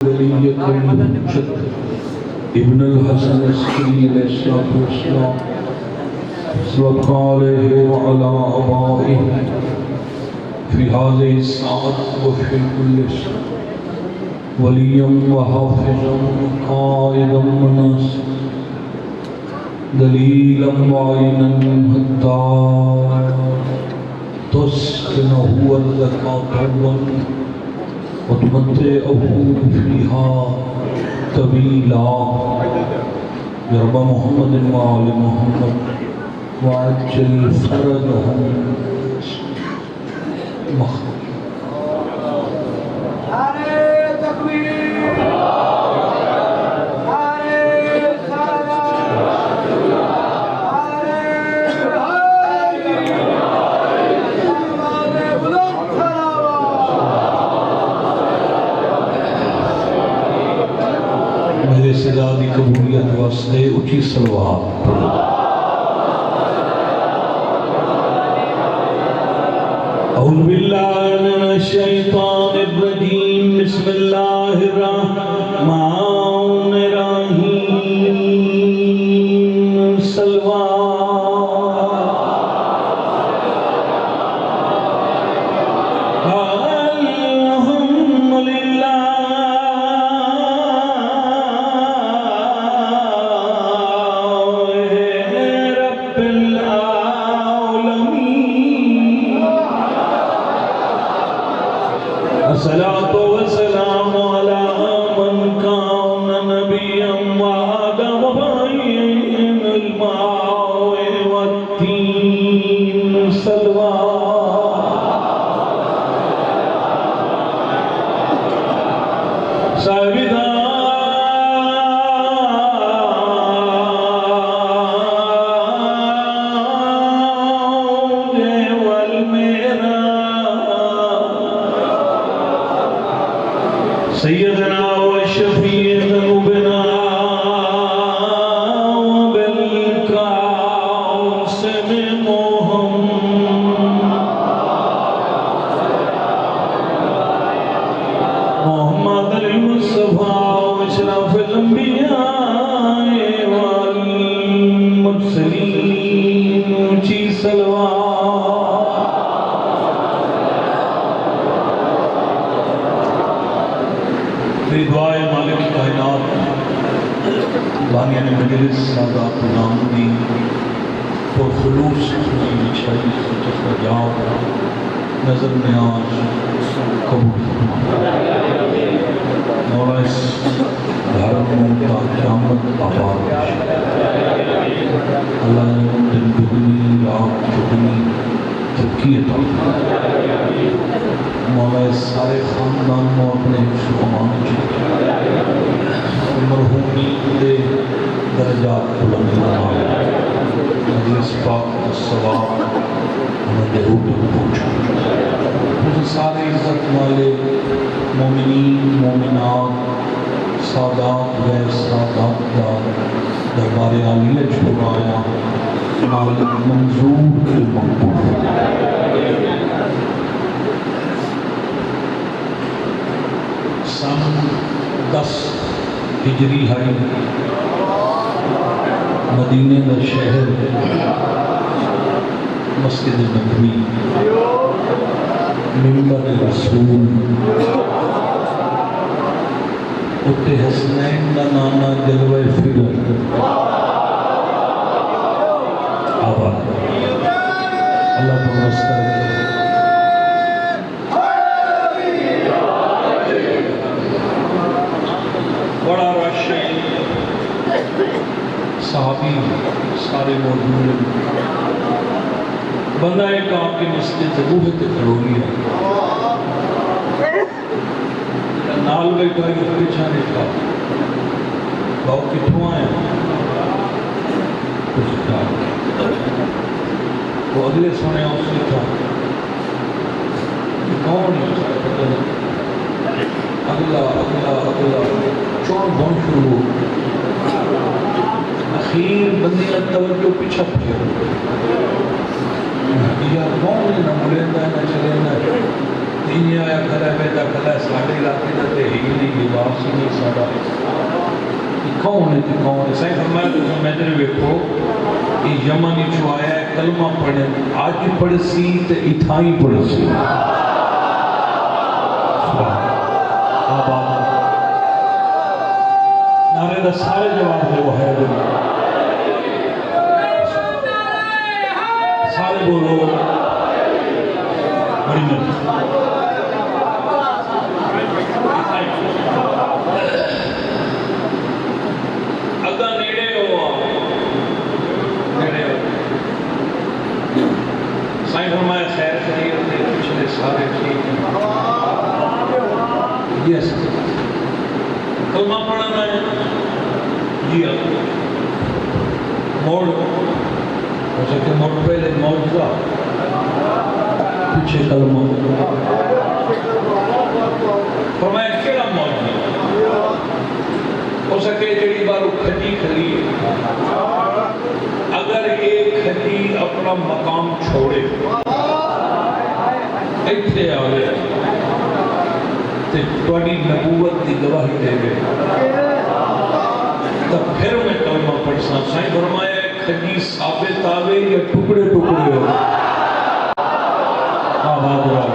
ابن الحسن العسکری علیہ السلام صلوات علیہ وعلى آبائه في هذه الساعة وفي كل ساعة وليا وحافظا قائدا وناصرا دليلا معينا حتى تسكنه الزكاة وتمتعه فيها طويلا يا رب محمد وآل محمد وعجل فرجهم مخرج میرے صدا دی قبولیت واسطے اچھی صلوات اعوذ باللہ من الشیطان الرجیم بسم اللہ الرحمن الرحیم الصلاة والسلام على من كان نبيا وآدم بين الماء والتين صلوات سابدا سیدنا و شفیع ذنوبنا و بالقاسم محمد المصطفى اشرف الانبیاء والمرسلین اونچی صلوات دعائے مالک کائنات بانیان مجلس سادات نامدی پر خلوص کی بچھائی سچت جاؤ نظر نیاز قبول مولا اس دھرموں کا قیامت آباد اللہ نے دن دگنی رات چگنی ترقی عطا مولا اس سارے خاندان کو اپنے حفظ و امان مرحومی دے درجات بلند فرما مجلس پاک الثواب ہمیں ضرور پہنچا مجھے سارے عزت والے مومنین مومنات سادات و سادات کا دربار عالیہ چھوڑایا مالک منظور المقبول سن 10 ہجری ہے مدینہ کا شہر مسجد نبوی منبر رسول اتے حسنین کا نانا جلوہ فکر آباد اللہ تو مستر بڑا رش صحابی سارے موجود بندہ ایک آپ کی مسجد ضرور ہے کھڑولی ہے نال بیٹھا ہے پیچھا نہیں تھا باؤ کتوں آئے کچھ کہا وہ اگلے سونے اس نے تھا کون ہے اگلا چون بہن شروع اخیر بندی نے توجہ پیچھا پھیر یار کون ہے نہ ملے نہ چلے نہ جن آیا کھڑا بیٹا کھڑا ساڑھے علاقے دا تے ہی نہیں لباس ہی نہیں ساڑھا کون ہے تے کون ہے سائیں فرمایا تو سمجھنے ویکھو کہ یمن چو آیا ہے کلمہ پڑھے آج پڑھ سی تے اتھائی پڑھ سی آباد نعرے دا سارے جواب دے وہ ہے سارے بولو بڑی مرضی اگا نیڑے ہوا نیڑے ہوا سائیں فرمایا خیر خیر دے پچھلے سارے ٹھیک ہیں یس کلمہ پڑھنا ہے جی موڑ ہو سکے موڑ پہلے موجودہ پیچھے کلمہ فرمایا کیڑا موجودہ ہو سکے جڑی بارو کھٹی کھلی ہے اگر ایک کھٹی اپنا مقام چھوڑے ایتھے آوے تے توڑی نبوت دی گواہی دے گئے تب پھر میں کلمہ پڑھسا سائیں فرمایا کھٹی ثابت آوے یا ٹکڑے ٹکڑے ہو آباد رہا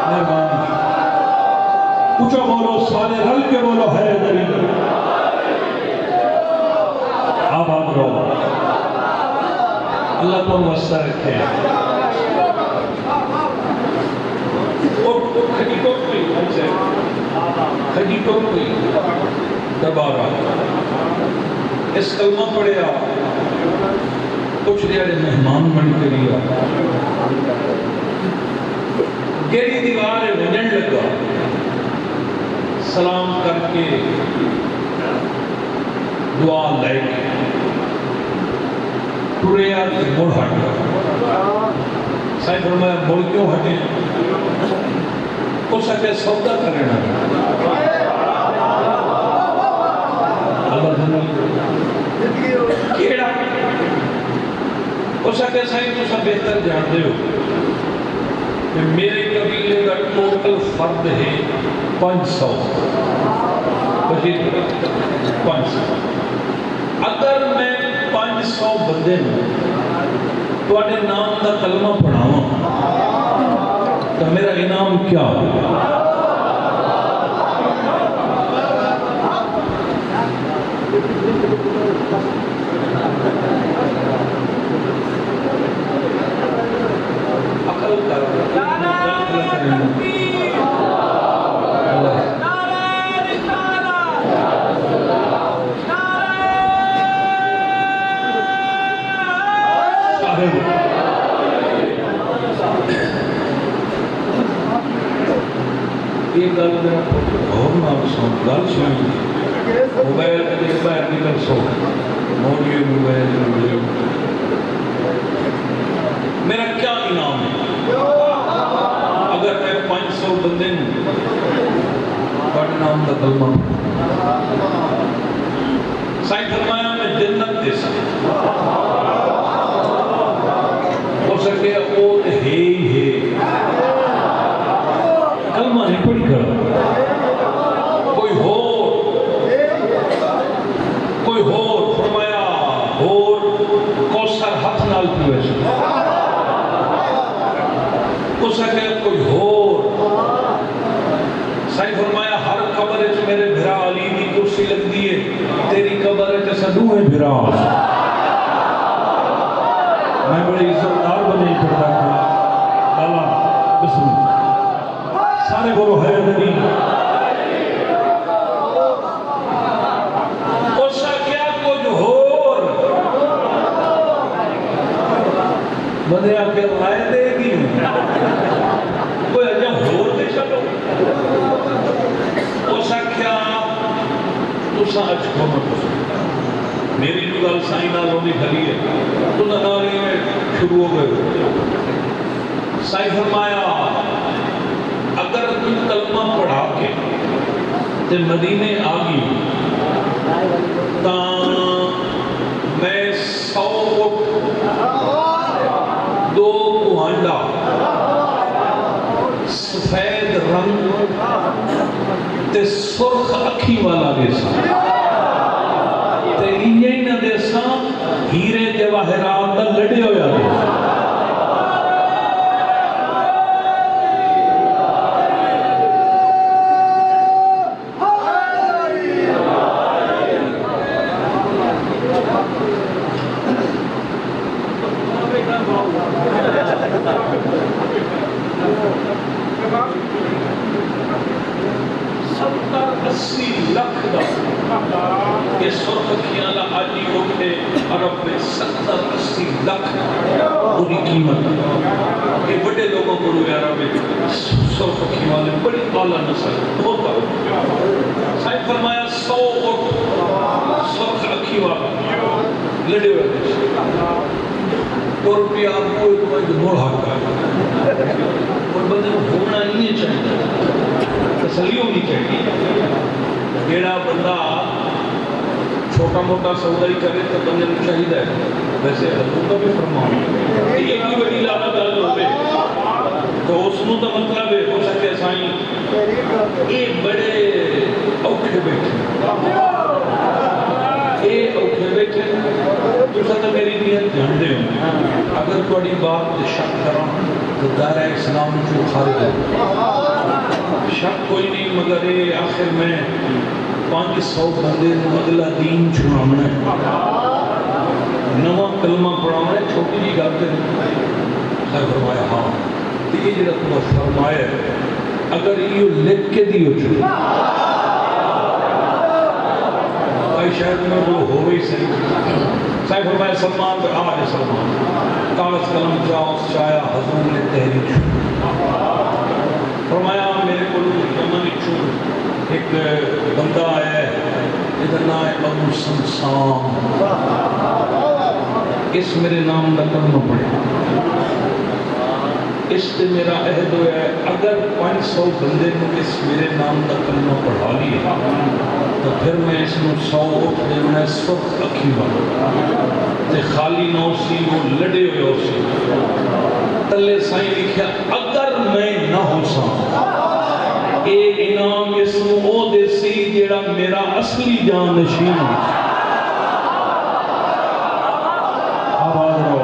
مہربانی اونچا بولو سارے رل کے بولو ہے دری آباد رہو اللہ تو وسط رکھے کھٹی ٹوٹ گئی کھٹی ٹوٹ گئی دوبارہ اس کلمہ پڑھیا کچھ دیارے مہمان بن کے لیا گیری دیوار وجن لگا سلام کر کے دعا لے کے ٹریا کہ مڑ ہٹ گیا سائیں فرمایا مڑ کیوں ہٹے اس سکے سودا کرنا اللہ دنیا کیڑا اس سکے سائیں تو سب بہتر جان دے ہو کہ میرے قبیلے کا ٹوٹل فرد ہے 500 اگر میں 500 بندے تو اپنے نام کا کلمہ پڑھاؤں تو میرا انعام کیا ہوگا عقل کر یہ گل میرا بہت نام سن گل سنی موبائل کے باہر نکل سو موڈیو موبائل میرا کیا انعام ہے اگر میں 500 بندے بڑے نام کا کلمہ سائیں فرمایا میں جنت دے سکتا ہو سکے وہ ہے ہی ہے کلمہ نہیں پڑھی کر کوئی ہو فرمایا اور کوثر ہاتھ نال پیوے سے ہو سکے کوئی ہو سائیں فرمایا ہر قبر اچ میرے بھرا علی دی کرسی لگ دی ہے تیری قبر اچ سدو ہے بھرا میں بڑی عزت دار بنے پڑھتا ہوں لالا بسم اللہ سارے بولو ہے نبی کوشا کیا کچھ ہور بندے آپ کے رائے دے گی کوئی عجب ہور دے چلو کوشا کیا تو ساچ کو مت میری جو گل سائیں نال ہونی کھلی ہے تو ناری میں شروع ہو گئے سائیں فرمایا اگر تم کلمہ پڑھا کے تے مدینے آگی تا میں 100 فٹ 2 کوہانڈا رنگ تے سرخ اکھی والا دیسا تے انہیں نہ دیسا ہیرے جواہرات دا لڑے ہویا دیسا یہ سرخ کھیالا آجی اٹھے عرب میں 70-80 لاکھ پوری قیمت یہ بڑے لوگوں کو روئے عرب میں سرخ کھیالے بڑی اعلیٰ نسل ہوتا صاحب فرمایا 100 اٹھ سرخ اکھی والا لڑے ہوئے اور روپیہ آپ کو ایک موڑ ہاکا اور بندے کو ہونا نہیں چاہیے تسلی ہونی چاہیے جیڑا بندہ چھوٹا موٹا سودائی کرے تو بندے کو چاہیے ویسے حضور کا بھی فرمان ہے یہ بھی بڑی لعنت ہوے تو اس نو تو مطلب ہے ہو سکے سائیں یہ بڑے اوکھے بیٹھے یہ اوکھے بیٹھے تسا تو میری نیت جان دے ہو اگر تھوڑی بات شک کراں تو دائرہ اسلام جو خارج ہے شک کوئی نہیں مگر یہ آخر میں 500 بندے اگلا دین چھڑانا ہے نواں کلمہ پڑھانا ہے چھوٹی جی گل تے خیر فرمایا ہاں یہ جڑا تو فرمایا اگر یہ لکھ کے دیو چھو بھائی شاید میں وہ ہو گئی صحیح صاحب فرمایا سلمان پہ آج سلمان کاغذ قلم چاوس چایا حضور نے تحریک فرمایا میرے کو یمن چون ایک بندہ آیا ہے ادھر نام ہے ابو سمسام اس میرے نام کا کلمہ پڑھے اس سے میرا عہد ہوا ہے اگر 500 بندے کو اس میرے نام کا کلمہ پڑھا لیے تو پھر میں اس میں 100 اٹھ دے میں سرخ اکھی والا تے خالی نو سی وہ لڑے ہوئے ہو سی تلے سائیں لکھیا اگر میں نہ ہو سا اے انعام اس او دے سی جیڑا میرا اصلی جان نشین آواز رہو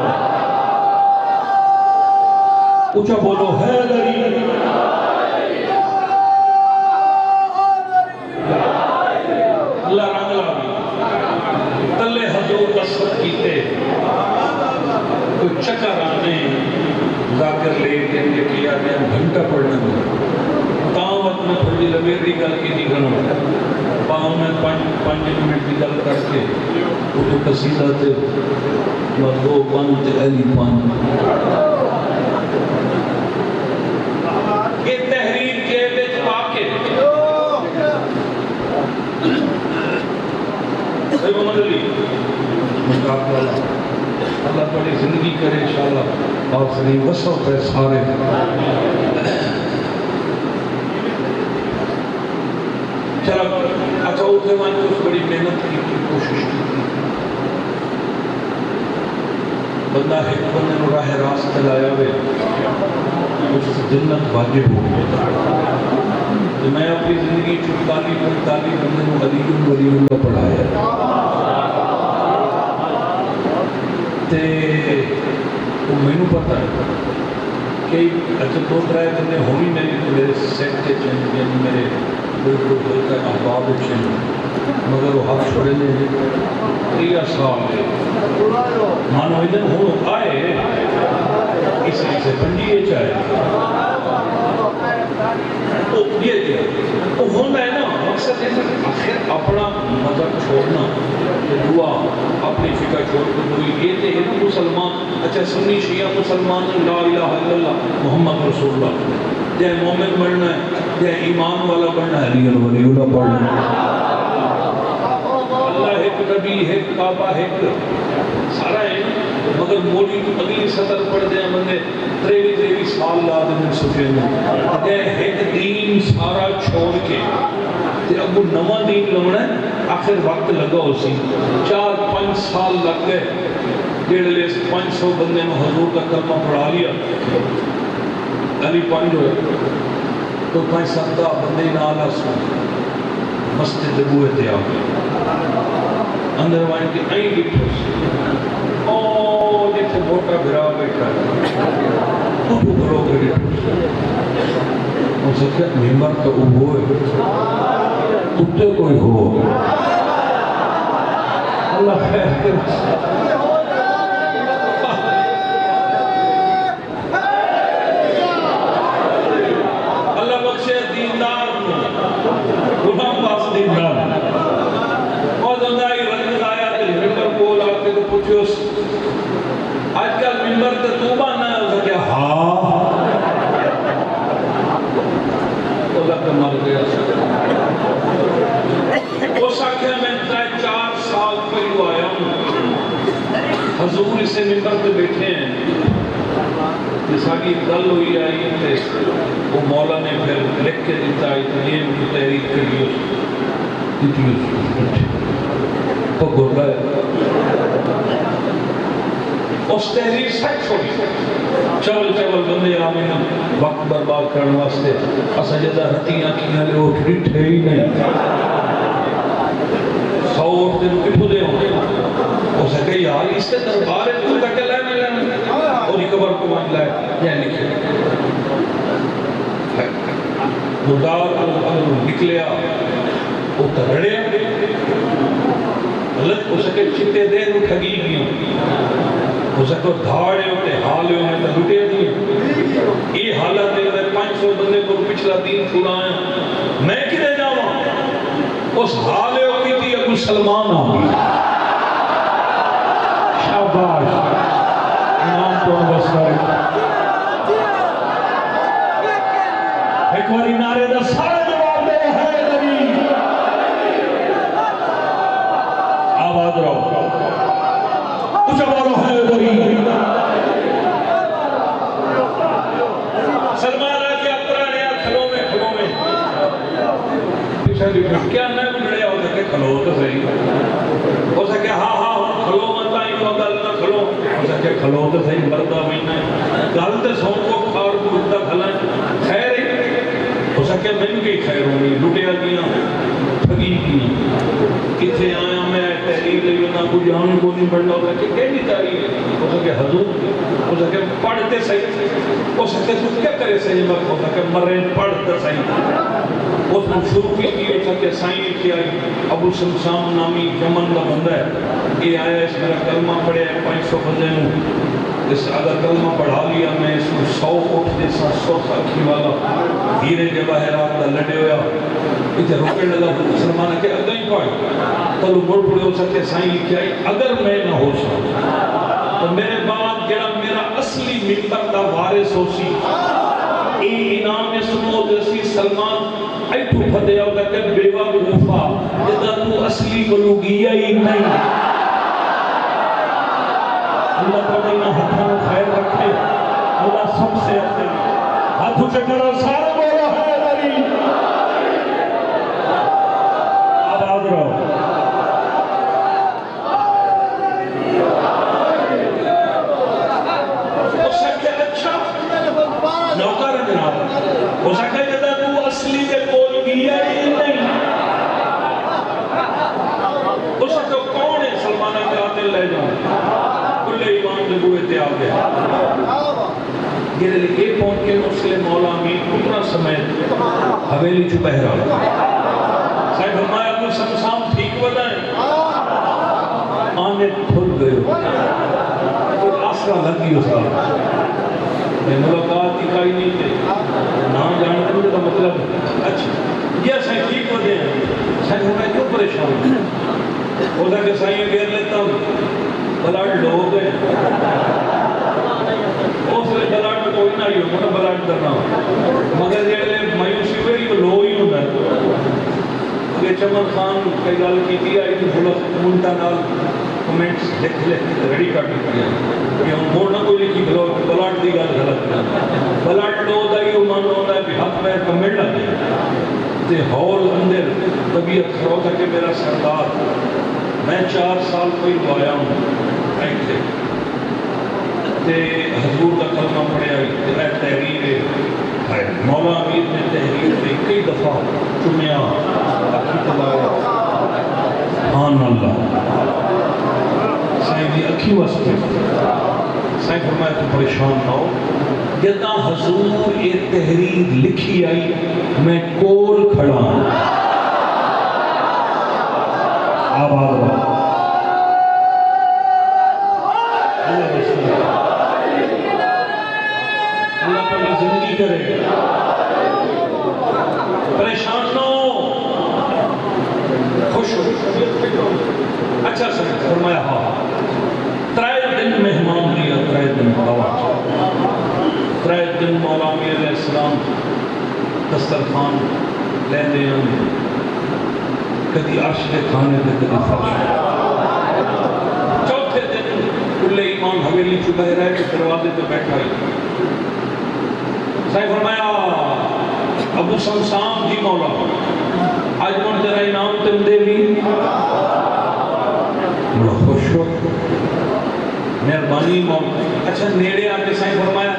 اچھا بولو حیدری اللہ رنگ لاوی تلے حضور قصد کیتے کوئی چکر آنے ذاکر لے کے کیا گیا گھنٹہ پڑھنے میں تاں وقت میں تھوڑی لبیری گل کی نہیں کرنا پاؤں میں 5 منٹ کی گل کر کے وہ تو قصیدہ تے مردو بند علی پان یہ تحریر کے بچ پاکے صحیح محمد علی مقابلہ اللہ بڑی زندگی کرے انشاءاللہ اور خری وسو پہ سارے چلو اچھا اوکے مان کو بڑی محنت کی کوشش کی بندہ ایک بندے نو راہ راست لایا ہوئے اس سے جنت واجب ہو تو میں اپنی زندگی 45 بندے نو ولی اللہ پڑھایا تے وہ میں نو پتہ ہے کہ اچھا 2-3 بندے ہوئی میرے سیٹ کے چینج یعنی میرے بالکل دلتا احباب چینج مگر وہ حق چھوڑے لے 3 سال لے مانو ادھر ہو آئے اس لیے سے پنجیے چاہے تو یہ دیا تو ہونا ہے نا مقصد ہے آخر اپنا مذہب چھوڑنا دعا اپنی فکر چھوڑ کے دوئی یہ تھے ہندو مسلمان اچھا سنی شیعہ مسلمان لا الہ الا اللہ محمد رسول اللہ جائے مومن بڑھنا ہے جائے ایمان والا بڑھنا ہے علی الولی اللہ پڑھنا اللہ ایک نبی ایک کعبہ ایک سارا ہے مگر موڑی اگلی سطر پڑھ دیں بندے 23 سال لا دیں سکے میں ایک دین سارا چھوڑ کے تے ابو نواں دین لونا ہے آخر وقت لگا اسی 4-5 سال لگ گئے 500 بندے میں حضور کا کلمہ پڑھا لیا علی 5 ہوئے تو 5-7 بندے نال اسو مسجد بوئے تے آ اندر وائن کے آئیں ڈٹھوس او جیسے موٹا بھرا بیٹھا کٹو کرو کے ڈٹھوس وہ سکتا ممبر تو وہ ہے کتے کوئی ہو اللہ خیر کرے اللہ بخشے دیندار غلام باس دیندار اور زندائی رنگ آیا تو ممبر بول آتے تو پوچھو آج کل ممبر تو توبہ نہ ہو سکیا ہاں اللہ کا مر گیا وہ ساکھے میں 4 سال پہلو آیا ہوں حضور اسے ممبر پہ بیٹھے ہیں جیساکی گل ہوئی آئی تھے وہ مولا نے پھر لکھ کے دیتا ہے تو یہ کی تحریر کری تو گر رہا ہے اس تحریر سچ ہوئی چول بندے آمین وقت برباد کرنے واسطے اسا جدہ رتیاں کیاں لے اٹھ ڈٹھے ہی نہیں 100 اٹھ دن کٹھو دے ہوں وہ سکے یار اس کے دربار ہے تو تک لینے اور یہ قبر کو مان لائے یہ لکھے مردار نکلیا وہ ترڑے غلط ہو سکے چتے دین ٹھگی گیا ہو سکے دھاڑے ہوتے حالے ہوتے تو لٹے دیئے یہ حالت ہے 500 بندے کو پچھلا دین چھوڑایا میں کدے جاؤں اس حالے ہوتی تھی ابو سلمان آگی شاباش امام تو انگستا ہے ایک باری نعرے دا سارے جواب دے ہے نبی آباد رہو کچھ بارو ہے نبی سلمان آجی اپنا نیا کھلو میں پیچھا دیکھو کیا نہ بڑھیا ہو سکے کھلو تو صحیح ہو سکے ہاں کھلو مطا ہی تو گل نہ کھلو ہو سکے کھلو تو صحیح مردہ مہینہ گل تو سون کو کھار بودتا کھلا خیر ہی ہو سکے من کی خیر ہونی لٹیا گیا ٹھگی کی کتھے آیا میں تحریر لئیو نہ کوئی جان کو نہیں پڑھنا ہو سکے کہنی تحریر ہو سکے حضور ہو سکے پڑھتے صحیح ہو سکے تو کیا کرے صحیح وقت ہو سکے مرین پڑھتے صحیح اس نے شروع کی ہو سکے سائن کیا ابو سمسام نامی یمن کا بندہ ہے یہ آیا اس میرا کلمہ پڑھے 500 بندے ہوں اس اگر کلمہ پڑھا لیا میں اس کو 100 اٹھ دے 100 ساکھی والا ہیرے جواہرات کا لڑے ہویا اتنے روکے لگا سلمانہ کہ اگر ہی پڑھ تو لوگ مڑ پڑے ہو سکتے سائن لکھیا اگر میں نہ ہو سکتا تو میرے بعد جڑا میرا اصلی ممبر دا وارث ہو سی این انعام سنو جیسی سلمان ایتو پھدے ہوگا کہ بیوہ کوفہ جدہ تو اصلی بلوگیہ ہی نہیں اللہ تعالیٰ ہاتھوں خیر رکھے اللہ سب سے اپنے ہاتھوں سے کرو سارے بولا ہے دری آباد رہو ہو سکے اچھا نوکر جناب ہو سکے جدہ تو اصلی کے بلوگیہ ہی نہیں ہو سکے کون ہے سلمانہ کے آتے لے جاؤں ایمان لگوئے تے آگے گرے لئے پہنچ کے مسلم مولا امین اتنا سمیت حویلی چو بہرہ صاحب ہمارا کوئی سمسام ٹھیک بتائیں آنے پھل گئے کوئی آسرہ لگی اس کا میں ملاقات دکھائی نہیں تھے نام جانتے ہیں تو مطلب اچھا یہ صحیح ٹھیک بتائیں صاحب ہمیں کیوں پریشان ہو سکے صحیح گیر لیتا ہوں بلڈ لوگ ہیں اس لئے بلڈ کوئی نہ ہی ہو مجھے بلڈ کرنا مگر یہ مایوسی ہوئی تو لو ہی ہوتا ہے کہ چمن خان کئی گال کی تھی آئی تو بھولا منٹا نال کمنٹس لکھ ریڈی کر دی ہے کہ ہم موڑ نہ کوئی لکھی بلڈ دی گال غلط بلڈ لو دا ہی مان ہوتا ہے کہ حق پیر کمنٹ لگے تے ہول اندر طبیعت خرو تھا کہ میرا سردار میں 4 سال کوئی آیا ہوں تے حضور کا کلمہ پڑھیا اے تحریر ہے مولا امیر نے تحریر میں کئی دفعہ چمیا اکھی تلایا سبحان اللہ سائیں دی اکھی واسطے سائیں فرمایا تو پریشان نہ ہو جدا حضور یہ تحریر لکھی آئی میں کول کھڑا ہوں آباد اللہ تعالیٰ زندگی کرے پریشان نہ ہو خوش ہو اچھا سر فرمایا ہاں ترائے دن مہمان لیا ترائے دن دعوت ترائے دن مولا امیر علیہ السلام دسترخوان لے دے کدی عرش کے کھانے دے کدی فرش چوتھے دن کلے ایمان حویلی چکے رہے کہ دروازے پہ بیٹھا ہی صحیح فرمایا ابو سمسام جی مولا آج من جرہ انعام تم دے بھی بڑا خوش ہو مہربانی مولا اچھا نیڑے آتے صحیح فرمایا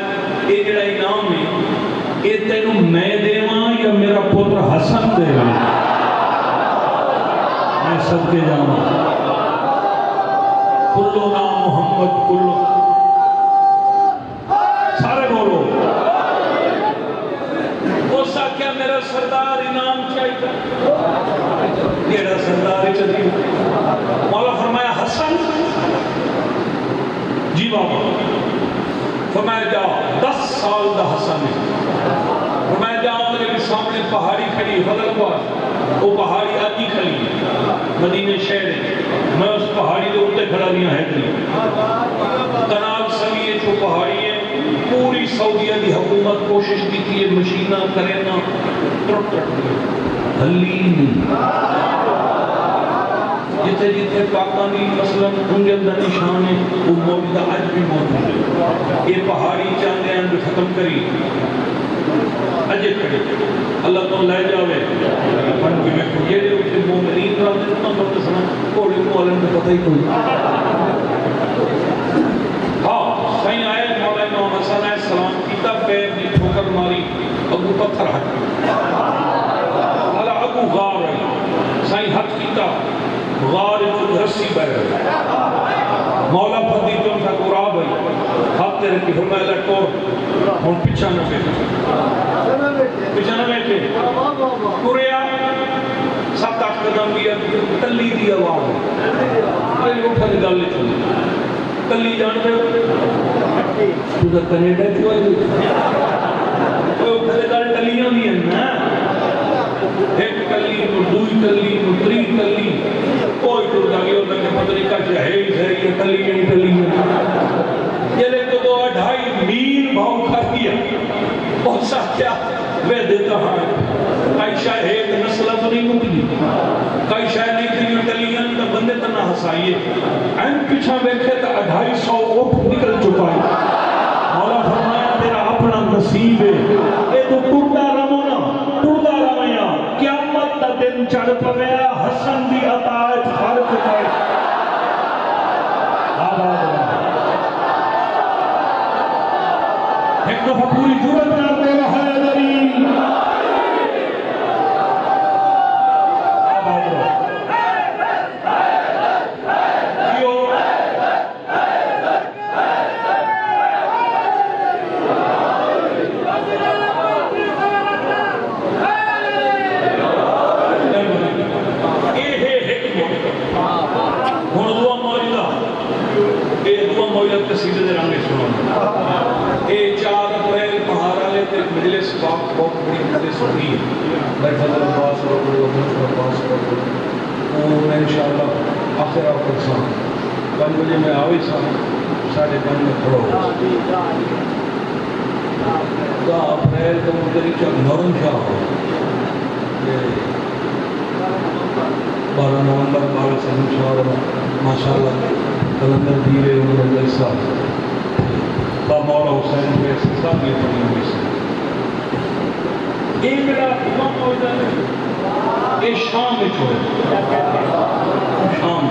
یہ جڑا انعام ہے یہ تینوں میں دے ماں یا میرا پتر حسن دے گا میں سب کے جانا کلو نام محمد کلو سارے بولو اوسا کیا میرا سردار انعام چاہیے میرا سردار چاہیے مولا فرمایا حسن جی بابا فرمایا جاؤ 10 سال دا حسن ہے فرمایا جاؤ میرے سامنے پہاڑی کھڑی فضل پاس وہ پہاڑی آتی کھڑی مدینہ شہر ہے میں اس پہاڑی دے اٹھے کھڑا دیا ہے دلی تناب سمیے جو پہاڑی ہے پوری سعودیہ دی حکومت کوشش کی تھی یہ مشینہ کرینا ٹرک ہلی نہیں جتے جتے پاکستانی مثلا انگے اندر نشان ہے وہ موجودہ آج بھی موجود ہے یہ پہاڑی چاندے ہیں جو ختم کری اجے کھڑے اللہ تو لے جاوے من بھی میں کو یہ جو مومنین کا جتنا مرد سنا کوڑی مولن میں پتہ ہی کوئی ہاں صحیح آئے مولا امام حسن علیہ السلام کیتا پیر نے ٹھوکر ماری ابو پتھر ہٹ حالا ابو غار ہے صحیح ہٹ کیتا غار جو رسی بہ رہے مولا فدی جو تھا قرآب ہے ہاتھ تیرے کی فرمائے لٹو ہم پیچھا نہ بیٹھے قرآن 7-8 قدم بھی تلی دی آواز ہے اٹھا دی گل چلی تلی جان دے تو دا کینیڈا کیوں ہے اٹھا دی گل تلیاں بھی ہیں نا ایک تلی دوئی تلی تری تلی کوئی ٹر دا گیا ہوتا کہ پتہ نہیں کچھ ہے یہ تلیاں یہ لے تو 2.5 میل بھاؤں کھا دیا بہت سا کیا وہ دیتا ہے کئی شاہ ایک نسلہ تو نہیں مکلی کئی شاہ نہیں تھی تلیاں تو بندے تنہ ہسائیے این پیچھا بیٹھے تو 250 اوٹ نکل چکا ہے مولا فرمایا تیرا اپنا نصیب ہے اے تو ٹوٹا رمونا ٹوٹا رمیا قیامت تا دن چڑھ پویا حسن دی اطاعت فرق ہے ایک دفعہ پوری جرت نہ بولا ہے دلیل سیدھے رنگے سنو اے 4 اپریل پہارا لیتے مجلس باپ بہت بڑی مجلس ہوئی ہے میں فضل عباس اور بڑی عباس اور میں انشاءاللہ آخر آپ سام 5 بجے میں آوئی سام 5:30 میں کھڑا ہو 10 اپریل کا مدری چاک نورم شاہ ہو 12 نومبر 12 سے انشاءاللہ ماشاءاللہ کلندر دیرے عمر اللہ صاحب با مولا حسین کے صاحب یہ پڑھی ہوئی سے یہ میرا امام موجودہ ہے یہ شام میں چھوڑے شام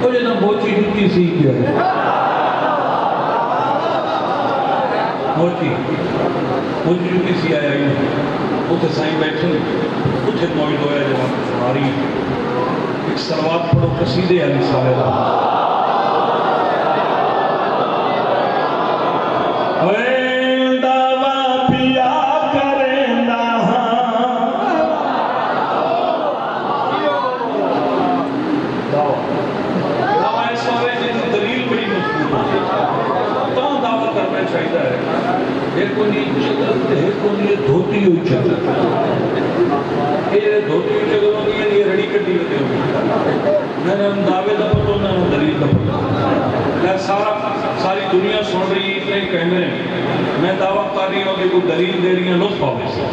وہ جنہاں بوچی ہوتی سی کیا ہے ہوتی مجھے کسی آیا ہی اتنے سائیں بیٹھے اتنے موجود ہویا جب ہماری ایک سلوات پڑھو قصیدے علی صاحب دھوتی ہوئی چکل یہ دھوتی ہوئی چکل ہوتی ہے یہ رڑی کٹی ہوتی ہوتی میں نے ہم دعوے دا پتہ میں نے دلیل دا پتہ ساری دنیا سن رہی اتنے ہی کہنے ہیں میں دعویٰ کر رہی ہوں کہ کوئی دلیل دے رہی ہیں لطف آوے سے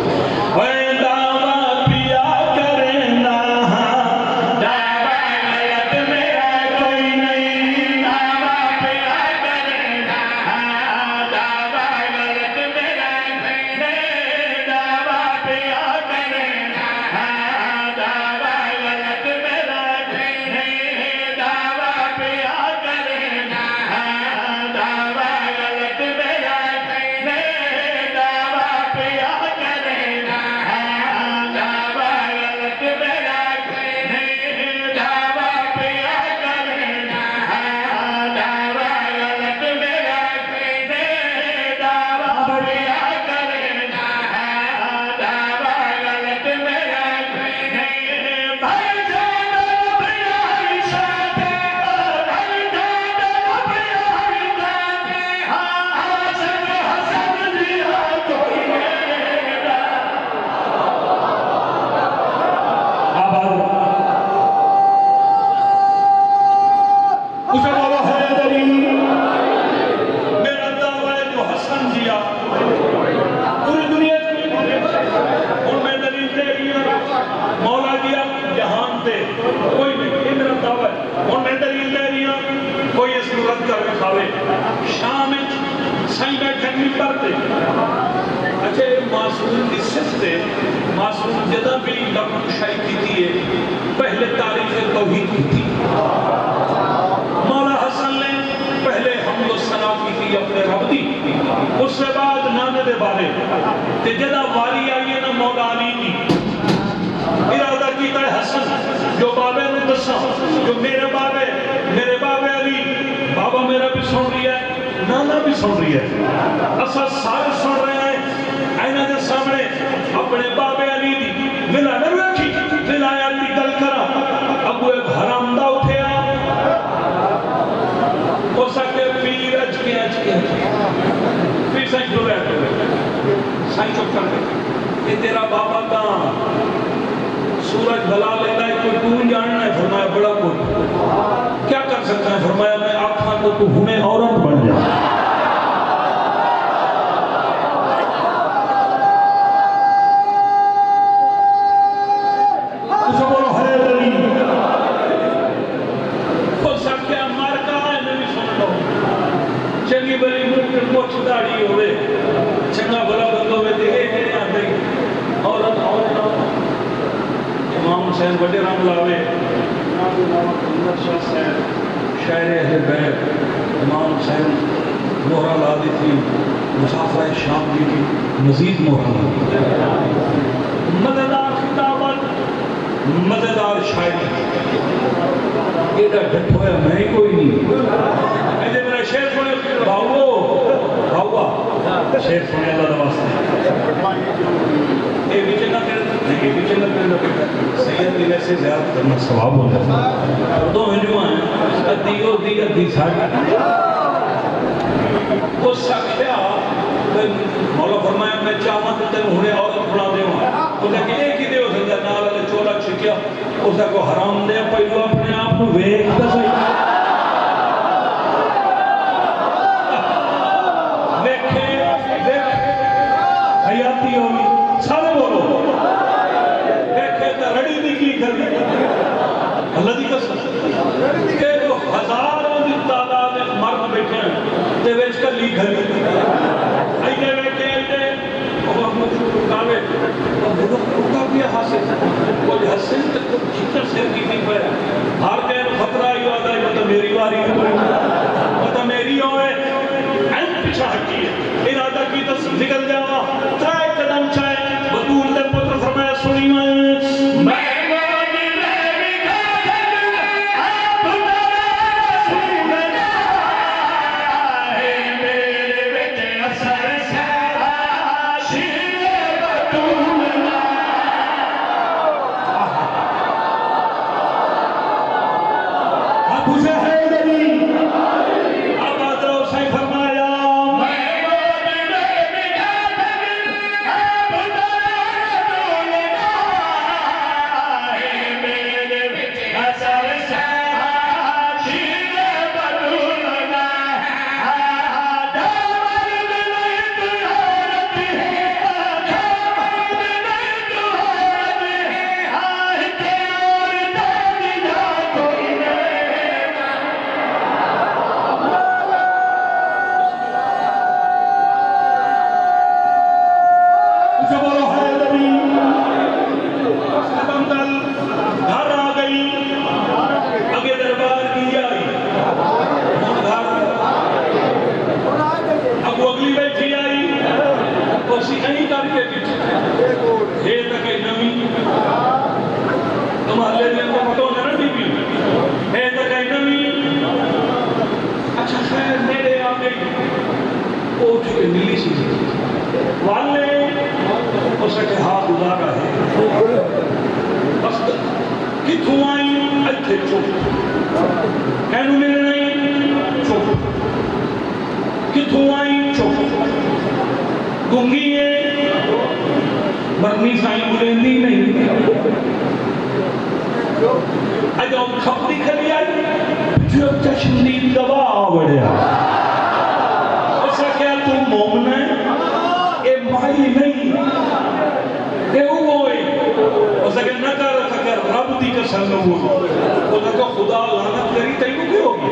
معصوم جدہ بھی لکھ شاہی کی تھی پہلے تاریخ توحید کی تھی مولا حسن نے پہلے حمد و ثنا کی تھی اپنے رب دی اس سے بعد نانے دے بارے تے جدہ واری آئی ہے نا مولا علی دی ارادہ کیتا ہے حسن جو بابے نے دسا جو میرے بابے علی بابا میرا بھی سن رہی ہے نانا بھی سن رہی ہے اصل سارے سن رہے ہیں آئینہ دے سامنے اپنے بابے علی دی ملا نہ رکھی ولایت دی گل کرا ابو ایک حرام دا اٹھے آ وہ سکتے پیر اج کے پیر سائن جو رہتے ہوئے سائن چک کر دے یہ تیرا بابا دا سورج بھلا لیتا ہے کوئی تو جاننا ہے فرمایا بڑا کوئی کیا کر سکتا ہے فرمایا میں آنکھاں تو ہمیں عورت بن جا بڑے رام لاوے شاعر اہل بیت امام حسین مہرہ لا دی تھی مسافر شام کی مزید مہرہ لا دی مزیدار خطابت مزیدار شاعری یہ دا ڈھٹ ہویا میں ہی کوئی نہیں ایسے میرا شیر سنے بھاؤا شیر سنے اللہ دواستے اے بیچے نہ سید دی ویسے زیادہ کرنا ثواب ہوتا ہے دو ہنجوہ ہیں ادھی ساڑھی وہ سکھیا مولا فرمایا میں چاہاں تو تین ہونے عورت بنا دے ہوں وہ کہا کہ ایک ہی دے ہو سکتا نال علی چولا چھکیا اسے کو حرام دے پہلو اپنے آپ کو ویک دا سہی حیاتی ہوگی سارے بولو اللہ دی قسم کہ جو ہزاروں دی تعداد مرد بیٹھے ہیں تے وچ کلی گھلی اینے بیٹھے اینے وہ کاوے وہ بھی حاصل وہ حسن تک جتنا سر کی نہیں پہ ہر دن خطرہ ہی آتا ہے مطلب میری واری مطلب میری ہوئے این پیچھا ہٹی ہے ارادہ کی تجھے ہے دلی آباد رو سائیں فرمایا مرنی سائیں بلندی نہیں اجاؤ کھپتی کھلی آئی جو چشمدی دوا آوڑیا ایسا کیا تو مومن ہے اے مائی نہیں اے ہوئے ایسا کہ نہ کر رکھا کہ رب دی قسم نہ ہوئی وہ کہا خدا لعنت کری تیوں کیوں ہوگی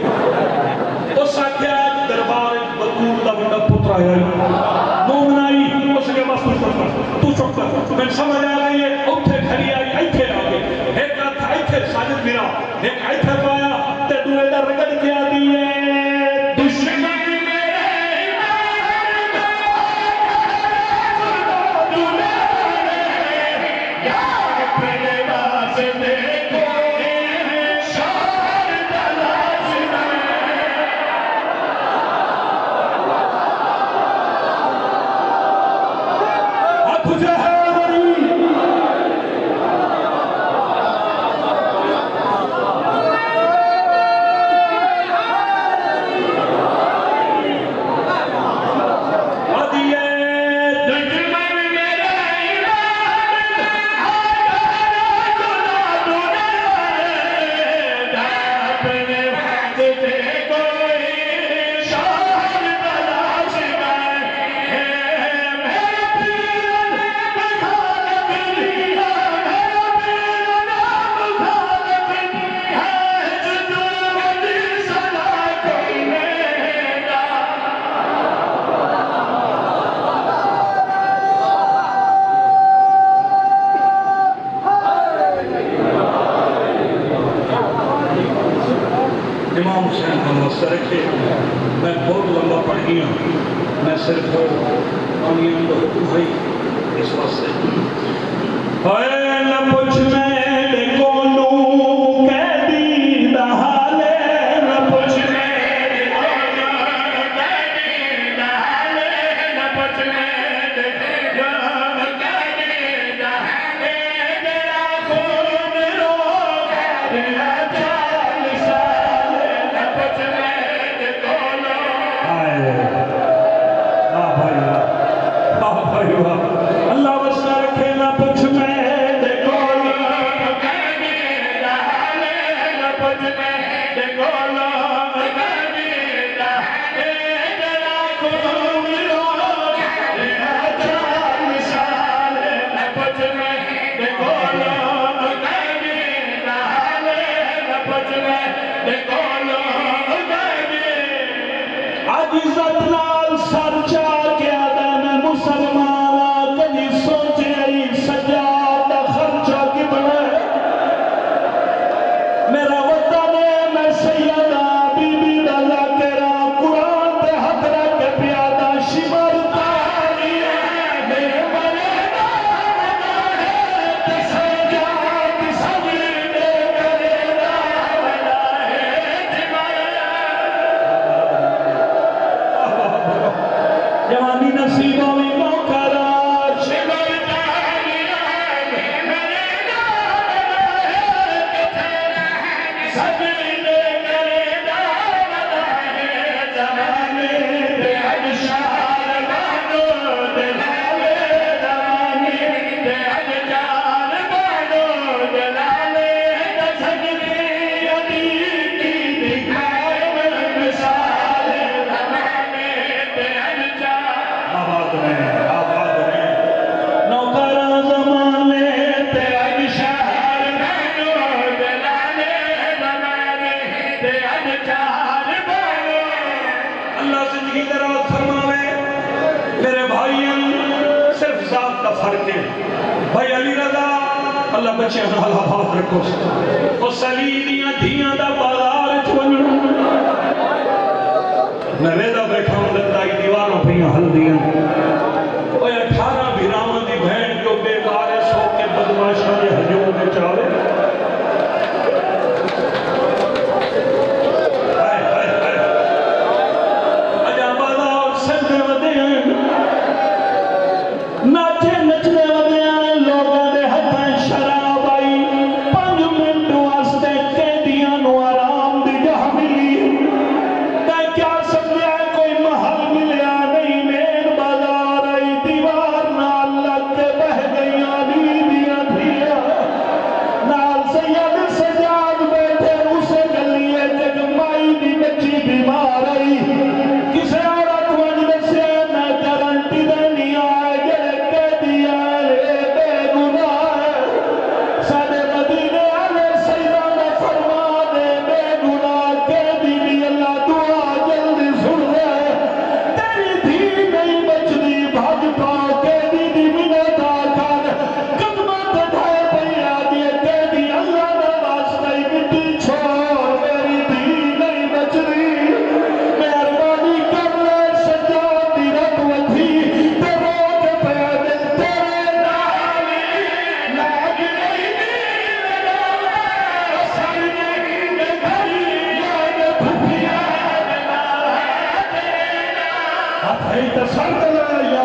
ایسا کیا دربار بطور دا بڑا پتر آیا مومن آئی ایسا کہ بس تو چکتا میں سمجھ آ گئی ہے اتھے کھڑی آئی ایتھے آگے ایک آتھا ایتھے ساجد میرا ایک ایتھے پایا تے دوئے در رگڑ کیا دیئے دشمن میں بہت لمبا پڑھ گیا میں صرف آنیان کو حکم ہوئی اس واسطے اے نہ پوچھ میں کونوں قیدی دہالے نہ پوچھ میں کونوں قیدی دہالے نہ پوچھ میں کونوں قیدی دہالے میرا خون رو میرا چال سالے نہ پوچھ میں اللہ وسا رکھے نہ پوچھ میں دیکھو نہ پوچھ میں دیکھو عزت نال سر چا کے آدھے میں مسلمان کبھی سوچے ای سجاد خرچہ کی بڑھے میرا وطن ہے میں سیدہ بی بی ڈالا تیرا قرآن تے حق رکھ کے پیادہ شمر تاری ہے میرے بڑے نام ہے تے سجاد سجدے کرے راولا ہے جمعہ کی طرح فرماوے میرے بھائیوں صرف ذات کا فرق ہے بھائی علی رضا اللہ بچے نال آباد رکھو او سلی دیاں دھیاں دا بازار چونن میں ویدا بیٹھا ہوں لگائی دیواروں پہ ہلدیاں اوے 18 بھراواں دی بہن جو بے وارث ہو کے بدماشاں دے ہجوم میں چاوے اجا بازار سجدے ودے ناچے نچنے ودے لوگوں دے ہتھاں شراب آئی 5 منٹ واسطے قیدیاں نو آرام دی جگہ ملی تے کیا سمجھا کوئی محل ملیا نہیں مین بازار آئی دیوار نال لگ کے بہ گئیاں علی دیاں دھیاں نال سید سجاد بیٹھے اسے گلیے جگ مائی دی بچی بیمار آئی کسے عورت وج دسے میں گارنٹی دینی آئے جڑے قیدی آئے بے گناہ ساڈے مدینے والے سیداں دا فرمان ہے بے گناہ قیدی بھی اللہ دعا جلدی سن دے تیری دھی نہیں بچدی بھج پا قیدی دی منت آکر قدماں تے ڈھائے پئی آدھی قیدی اللہ دا واسطہ مٹی چھوڑ میری دھی نہیں بچدی مہربانی کر لے سجاد دی رب وتھی تے رو کے پیا دل تیرے نال لاگ نہیں دی سر نہیں گھری یاد بھٹیا ہتھائی تے سر تے لیا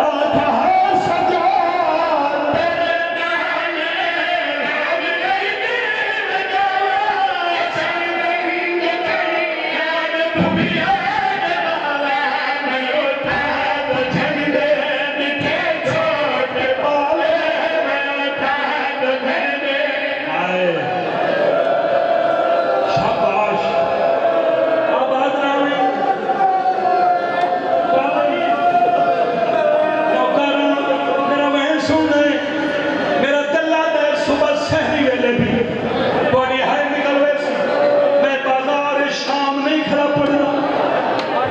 آکھا ہے سجاد تیرے نال لاگ نہیں دی سر نہیں گھری یاد بھٹیا میں اٹھا تو جھنڈے نکھے چھوٹے پالے میں اٹھا تو جھنڈے آئے شاباش آباد راوی نوکر میرا بہن سن دے میرا دلہ دے صبح سہری ویلے بھی بڑی ہائے نکل ویسی میں بازار شام نہیں کھڑا پڑنا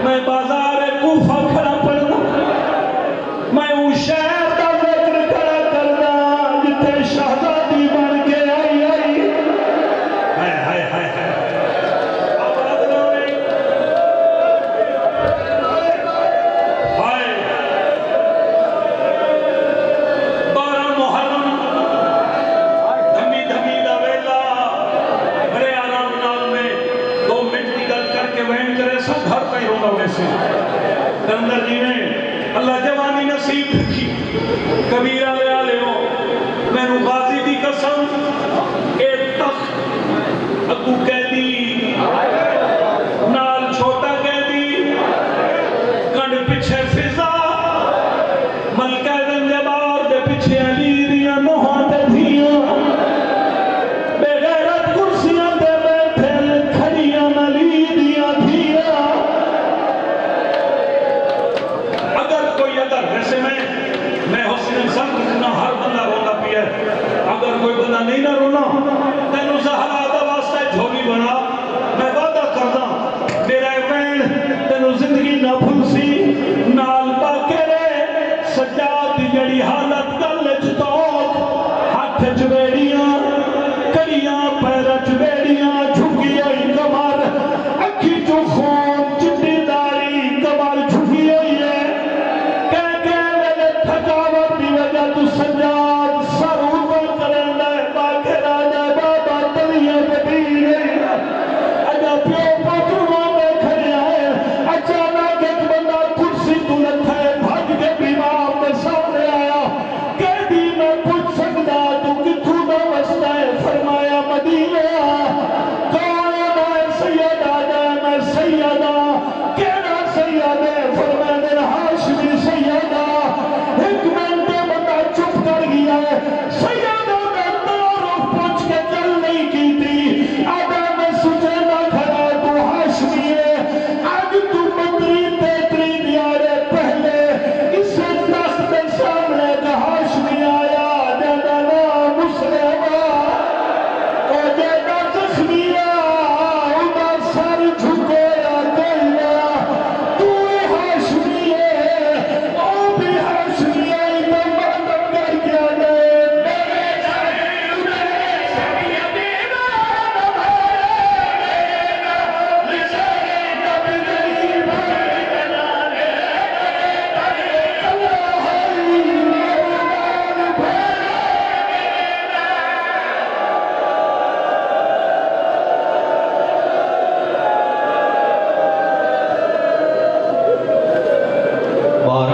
میں بازار کوفہ کھڑا پڑنا میں اون شہر دا ذکر کھڑا کرنا جتے شہزادی بن کے آئی ہائے ہائے ہائے ہائے آباد راوی ہائے 12 محرم دھمی دھمی دا ویلا بڑے آرام نال میں 2 منٹ کی گل کر کے وین کرے سب گھر پہ ہی ہوگا ویسے اندر جی میں اللہ جوانی نصیب رکھی کبیرہ لے آلے ہو میں نو غازی دی قسم اے تخت اگو قیدی نال چھوٹا قیدی کنڈ پچھے فضا ملکہ زنجبار دے پچھے علی دیاں نوہاں تے دھیاں بے غیرت کرسیاں تے بیٹھے کھڑیاں علی دیاں دھیاں اگر کوئی ویسے میں حسن سب رونا ہر بندہ رونا پیا اگر کوئی بندہ نہیں نہ رونا تینوں زہرا دا واسطہ جھولی بنا میں وعدہ کردا میرا بہن تینوں زندگی نہ بھول سی نال پا کے رے سجاد دی جڑی حالت